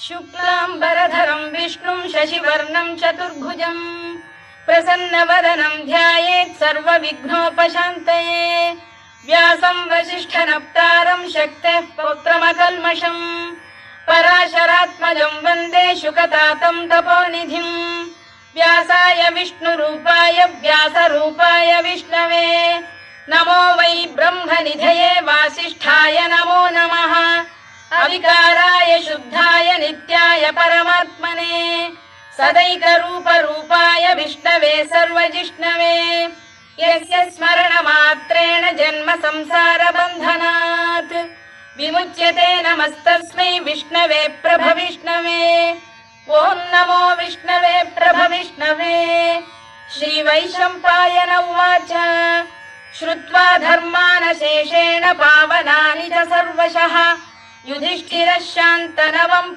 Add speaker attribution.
Speaker 1: शुक्लाम्बरधरं विष्णुं शशिवर्णं चतुर्भुजं प्रसन्नवदनं ध्यायेत् सर्वविघ्नोपशान्तये। व्यासं वसिष्ठनप्तारं शक्तेः पौत्रमकल्मषम् पराशरात्मजं वन्दे शुकतातं तपोनिधिम्। व्यासाय विष्णुरूपाय व्यासरूपाय विष्णवे नमो वै ब्रह्मनिधये वासिष्ठाय नमो नमः। अविकाराय शुद्धाय नित्याय परमात्मने सदैकरूपरूपाय विष्णवे सर्वजिष्णवे यस्य स्मरणमात्रेण जन्म संसारबन्धनात् विमुच्यते नमस्तस्मै विष्णवे प्रभविष्णवे। ॐ नमो विष्णवे प्रभविष्णवे। श्रीवैशम्पायन उवाच श्रुत्वा धर्मानशेषेण पावनानि च सर्वशः युधिष्ठिरः शान्तनवं